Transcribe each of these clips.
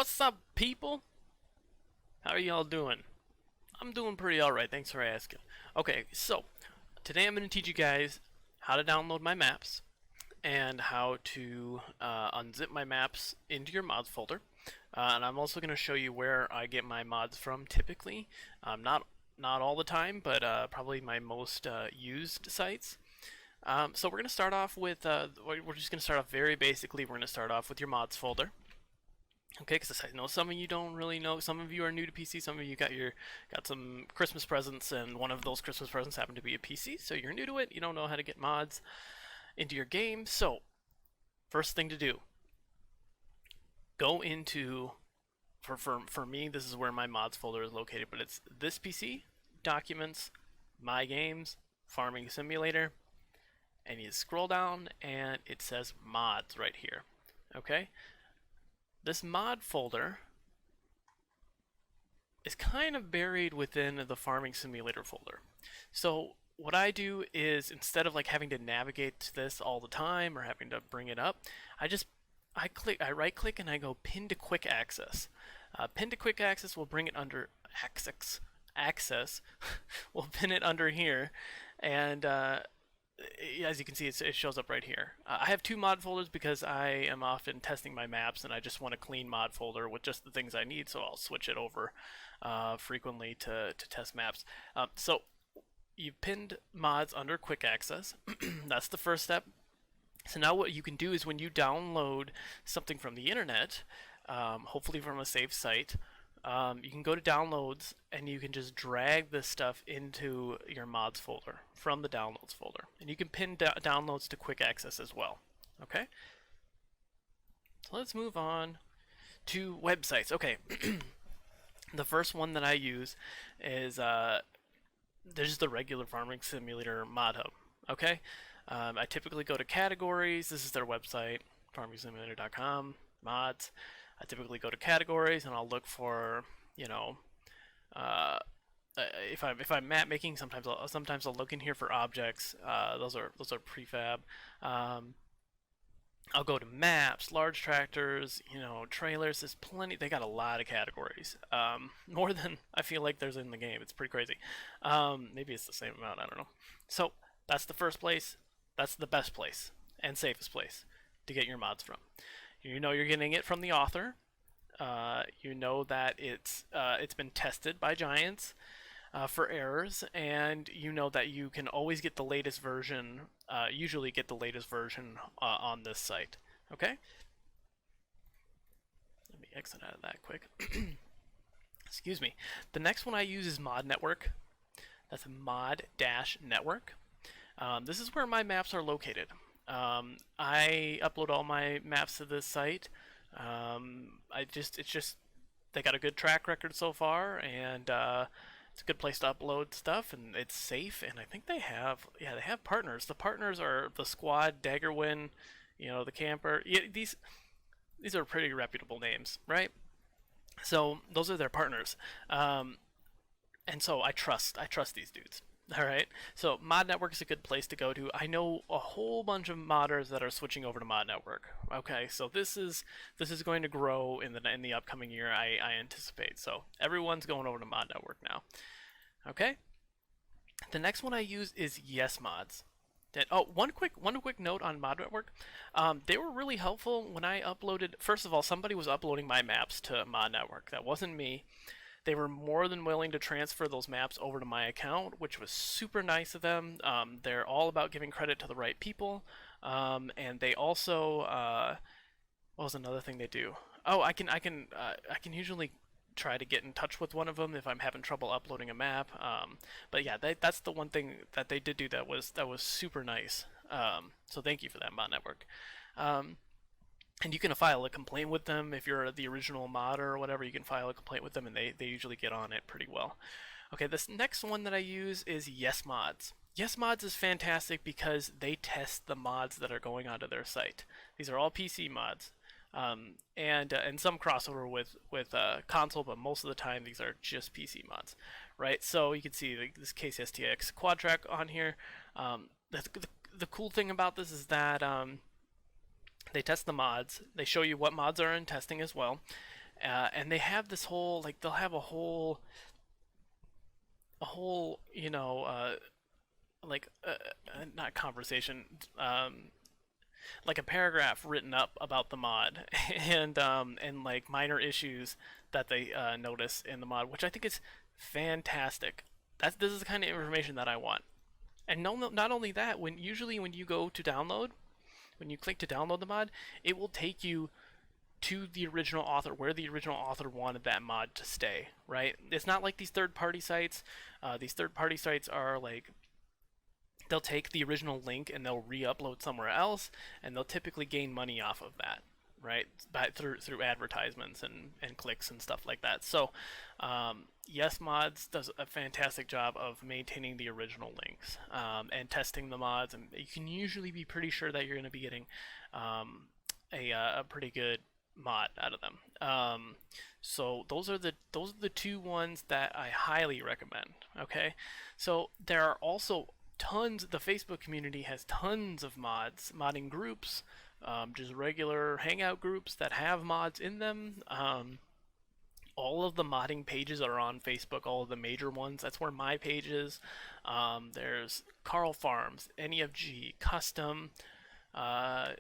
What's up, people? How are y'all doing? I'm doing pretty alright, thanks for asking. Okay, so today I'm going to teach you guys how to download my maps and how to unzip my maps into your mods folder. And I'm also going to show you where I get my mods from typically. Not all the time, but probably my most used sites. So we're going to start off with, we're just going to start off very basically. We're going to start off with your mods folder. Okay, because I know some of you don't really know. Some of you are new to PC. Some of you got some Christmas presents, and one of those Christmas presents happened to be a PC. So you're new to it. You don't know how to get mods into your game. So first thing to do, go into for me. This is where my mods folder is located, but it's this PC, Documents, My Games, Farming Simulator, and you scroll down, and it says Mods right here. Okay. This mod folder is kind of buried within the Farming Simulator folder. So what I do is, instead of like having to navigate to this all the time or having to bring it up, I right click and I go pin to quick access. Pin to quick access will bring it under access. We'll pin it under here, and as you can see, it shows up right here. I have two mod folders because I am often testing my maps and I just want a clean mod folder with just the things I need, so I'll switch it over frequently to test maps. So you've pinned mods under quick access. That's the first step. So now what you can do is, when you download something from the internet, hopefully from a safe site, you can go to downloads and you can just drag this stuff into your mods folder from the downloads folder, and you can pin downloads to quick access as well. Okay, so let's move on to websites. Okay, the first one that I use is there's the regular Farming Simulator mod hub. Okay, I typically go to categories. This is their website, farmingsimulator.com, mods. I typically go to categories and I'll look for, if I'm map making, sometimes I'll look in here for objects. Those are prefab. I'll go to maps, large tractors, trailers. There's plenty. They got a lot of categories, more than I feel like there's in the game. It's pretty crazy. Maybe it's the same amount. I don't know. So that's the first place. That's the best place and safest place to get your mods from. You know you're getting it from the author. You know that it's been tested by giants for errors, and you know that you can always get the latest version. Usually get the latest version on this site. Okay. Let me exit out of that quick. Excuse me. The next one I use is Mod Network. That's mod-network. This is where my maps are located. I upload all my maps to this site. It's just they got a good track record so far, and it's a good place to upload stuff, and it's safe. And I think they have partners. The partners are the Squad, Daggerwin, the Camper. Yeah, these are pretty reputable names, right? So those are their partners, and so I trust these dudes. All right, so Mod Network is a good place to go to. I know a whole bunch of modders that are switching over to Mod Network. Okay, so this is going to grow in the upcoming year, I anticipate. So everyone's going over to Mod Network now. Okay, the next one I use is Yes Mods. One quick note on Mod Network. They were really helpful when I uploaded. First of all, somebody was uploading my maps to Mod Network. That wasn't me. They were more than willing to transfer those maps over to my account, which was super nice of them. They're all about giving credit to the right people, and they also what was another thing they do? Oh, I can usually try to get in touch with one of them if I'm having trouble uploading a map. But yeah, that's the one thing that they did do that was super nice. So thank you for that, Mod Network. And you can file a complaint with them if you're the original modder or whatever. You can file a complaint with them, and they usually get on it pretty well. Okay, this next one that I use is Yes Mods. Yes Mods is fantastic because they test the mods that are going onto their site. These are all PC mods, and some crossover with console, but most of the time these are just PC mods, right? So you can see this Case STX Quad Track on here. The cool thing about this is that they test the mods. They show you what mods are in testing as well, And they have this whole like they'll have a whole like not conversation, like a paragraph written up about the mod and like minor issues that they notice in the mod, which I think is fantastic. This is the kind of information that I want. And no, not only that, when you go to download, when you click to download the mod, it will take you to the original author, where the original author wanted that mod to stay. Right? It's not like these third-party sites. These third-party sites are like they'll take the original link and they'll re-upload somewhere else, and they'll typically gain money off of that, right? Through advertisements and clicks and stuff like that. So, Yes Mods does a fantastic job of maintaining the original links and testing the mods, and you can usually be pretty sure that you're going to be getting a pretty good mod out of them. So those are the two ones that I highly recommend. Okay, so there are also tons. The Facebook community has tons of modding groups, just regular hangout groups that have mods in them. All of the modding pages are on Facebook, all of the major ones. That's where my page is. There's Carl Farms, NEFG, Custom, uh,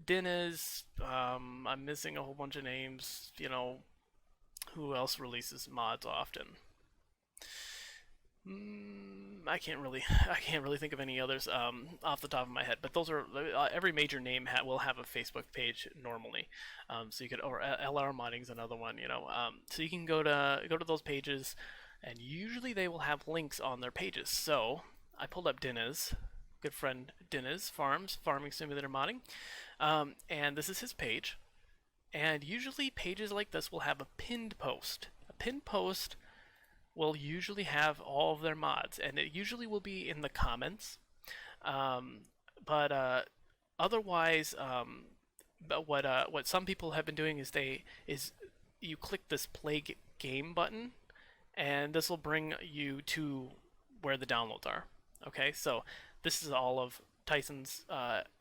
Dinez. I'm missing a whole bunch of names. Who else releases mods often? I can't really, I can't really think of any others off the top of my head. But those are every major name will have a Facebook page normally. So you could, or LR Modding's another one. So you can go to those pages, and usually they will have links on their pages. So I pulled up Dinez, good friend Dinez Farms, Farming Simulator Modding, and this is his page. And usually pages like this will have a pinned post. A pinned post will usually have all of their mods, and it usually will be in the comments. But otherwise, but what some people have been doing is you click this play game button, and this will bring you to where the downloads are. Okay, so this is all of Tyson's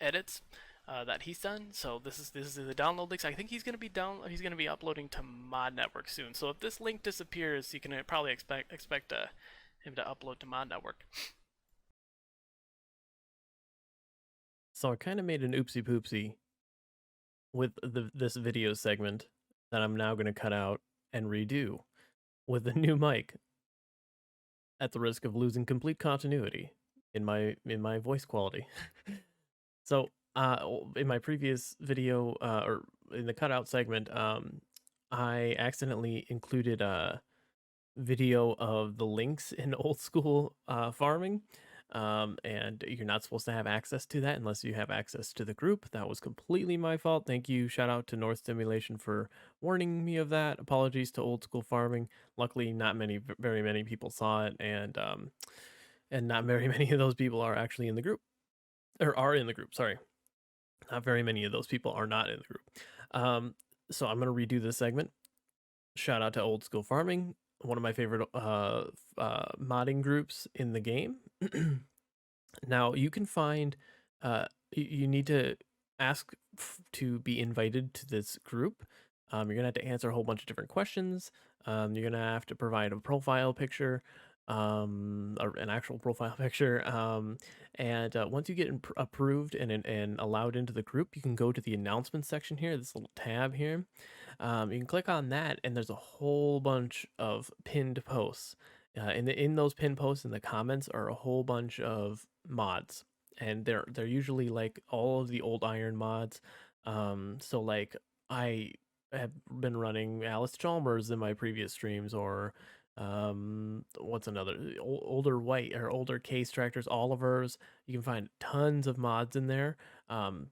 edits that he's done. So this is the download links. I think he's gonna be He's gonna be uploading to Mod Network soon. So if this link disappears, you can probably expect him to upload to Mod Network. So I kind of made an oopsie poopsie with this video segment that I'm now going to cut out and redo with a new mic at the risk of losing complete continuity in my voice quality. So, in my previous video or in the cutout segment, I accidentally included a video of the links in old school farming. And you're not supposed to have access to that unless you have access to the group. That was completely my fault. Thank you. Shout out to North Stimulation for warning me of that. Apologies to old school farming. Luckily, not very many people saw it, and not very many of those people are actually in the group or are in the group. Sorry, not very many of those people are not in the group. So I'm gonna redo this segment. Shout out to Old School Farming, one of my favorite modding groups in the game. Now you can find you need to ask to be invited to this group. You're gonna have to answer a whole bunch of different questions. You're gonna have to provide a profile picture, or an actual profile picture. And once you get approved and allowed into the group, you can go to the announcements section here. This little tab here. You can click on that, and there's a whole bunch of pinned posts. In those pinned posts in the comments are a whole bunch of mods, and they're usually like all of the old iron mods. So like I have been running Alice Chalmers in my previous streams, or what's another older white or older case tractors, Oliver's. You can find tons of mods in there.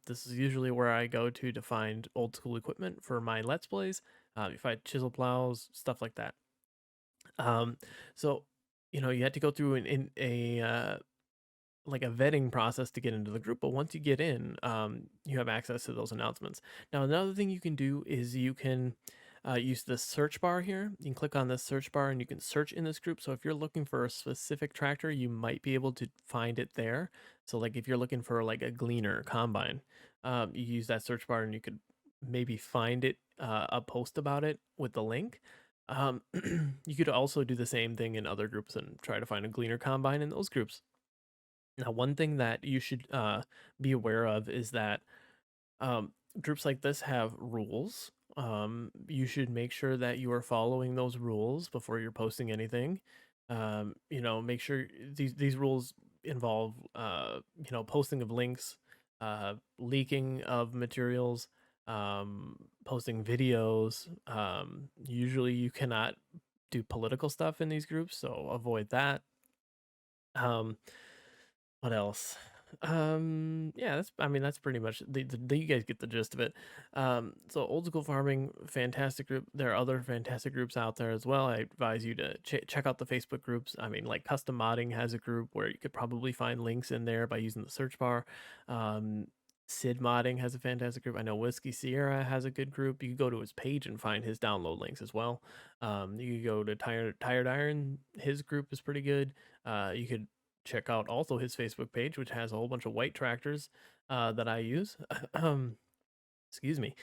This is usually where I go to find old school equipment for my Let's Plays. You find chisel plows, stuff like that. Um, so you had to go through in a like a vetting process to get into the group, but once you get in, you have access to those announcements. Now, another thing you can do is you can use the search bar here. You can click on this search bar and you can search in this group. So if you're looking for a specific tractor, you might be able to find it there. So like if you're looking for like a gleaner combine, you use that search bar and you could maybe find it a post about it with the link. You could also do the same thing in other groups and try to find a Gleaner Combine in those groups. Now, one thing that you should be aware of is that groups like this have rules. You should make sure that you are following those rules before you're posting anything. Make sure these rules involve, posting of links, leaking of materials, posting videos. Usually, you cannot do political stuff in these groups, so avoid that. Um, what else? Yeah, that's pretty much you guys get the gist of it. So old school farming, fantastic group. There are other fantastic groups out there as well. I advise you to check out the Facebook groups. I mean, like custom modding has a group where you could probably find links in there by using the search bar. Sid modding has a fantastic group. I know Whiskey Sierra has a good group. You can go to his page and find his download links as well. You could go to Tired Iron. His group is pretty good. You could check out also his Facebook page, which has a whole bunch of white tractors that I use. Excuse me.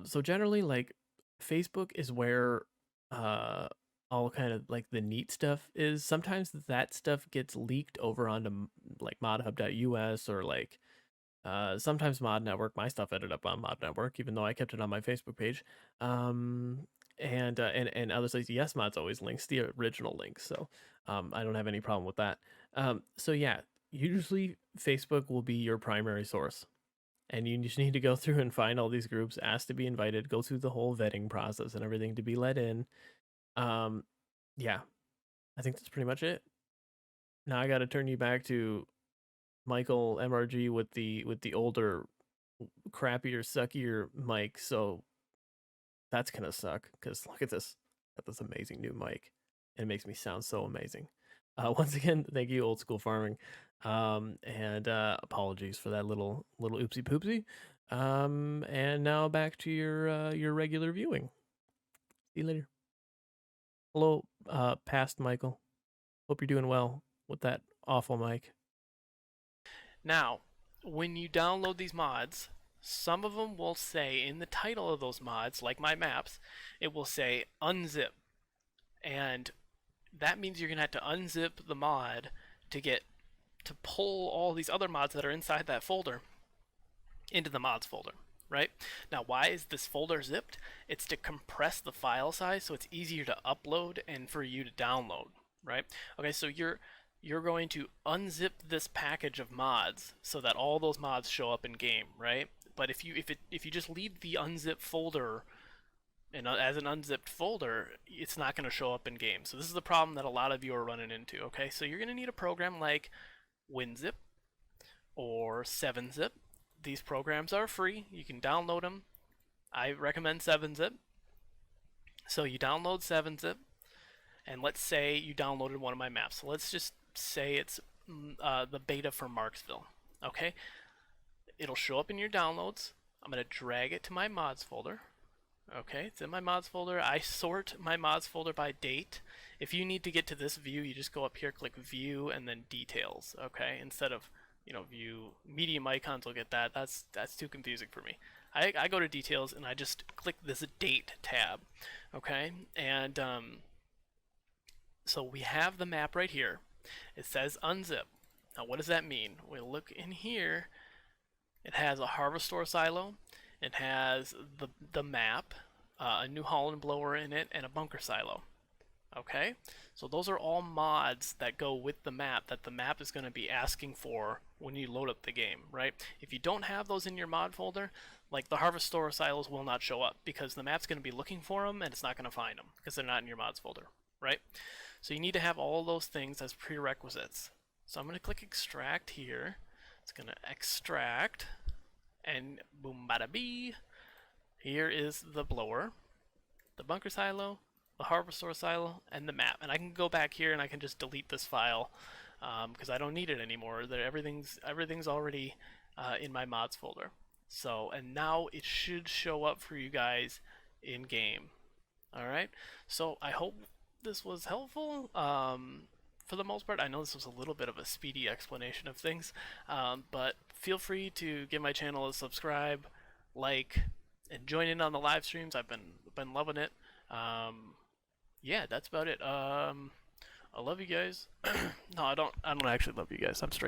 So generally, like Facebook is where uh, all kind of like the neat stuff is. Sometimes that stuff gets leaked over onto like modhub.us or like sometimes Mod Network. My stuff ended up on Mod Network, even though I kept it on my Facebook page. And other sites, yes, Mod's always links the original links, so I don't have any problem with that. So yeah, usually Facebook will be your primary source, and you just need to go through and find all these groups, ask to be invited, go through the whole vetting process and everything to be let in. Um, yeah, I think that's pretty much it. Now I got to turn you back to Michael MRG with the older, crappier, suckier mic. So that's gonna suck because look at this, got this amazing new mic. It makes me sound so amazing. Once again, thank you, old school farming, and apologies for that little oopsie poopsie. And now back to your regular viewing. See you later. Hello, past Michael. Hope you're doing well with that awful mic. Now, when you download these mods, some of them will say in the title of those mods, like my maps, it will say unzip. And that means you're going to have to unzip the mod to pull all these other mods that are inside that folder into the mods folder, right? Now, why is this folder zipped? It's to compress the file size so it's easier to upload and for you to download, right? Okay, so you're going to unzip this package of mods so that all those mods show up in game, right? But if you just leave the unzip folder and as an unzipped folder, it's not going to show up in game. So this is the problem that a lot of you are running into. Okay, so you're going to need a program like WinZip or 7-Zip. These programs are free. You can download them. I recommend 7-Zip. So you download 7-Zip, and let's say you downloaded one of my maps. So let's just say it's the beta for Marksville. Okay, it'll show up in your downloads. I'm going to drag it to my mods folder. Okay, it's in my mods folder. I sort my mods folder by date. If you need to get to this view, you just go up here, click view, and then details. Okay, instead of view medium icons will get that. That's too confusing for me. I go to details and I just click this date tab. Okay, and so we have the map right here. It says unzip. Now what does that mean? We look in here. It has a harvestor silo. It has the map, a New Holland blower in it, and a bunker silo. Okay, so those are all mods that go with the map that the map is going to be asking for when you load up the game, right? If you don't have those in your mod folder, like the harvestor silos will not show up because the map's going to be looking for them and it's not going to find them because they're not in your mods folder, right? So you need to have all those things as prerequisites. So I'm going to click extract here. It's going to extract. And boom bada bee, here is the blower, the bunker silo, the harvestor silo, and the map. And I can go back here and I can just delete this file because I don't need it anymore. Everything's already in my mods folder. So, and now it should show up for you guys in game. All right. So I hope this was helpful. For the most part, I know this was a little bit of a speedy explanation of things, but feel free to give my channel a subscribe, like, and join in on the live streams. I've been loving it. Yeah, that's about it. I love you guys. No, I don't actually love you guys. I'm straight.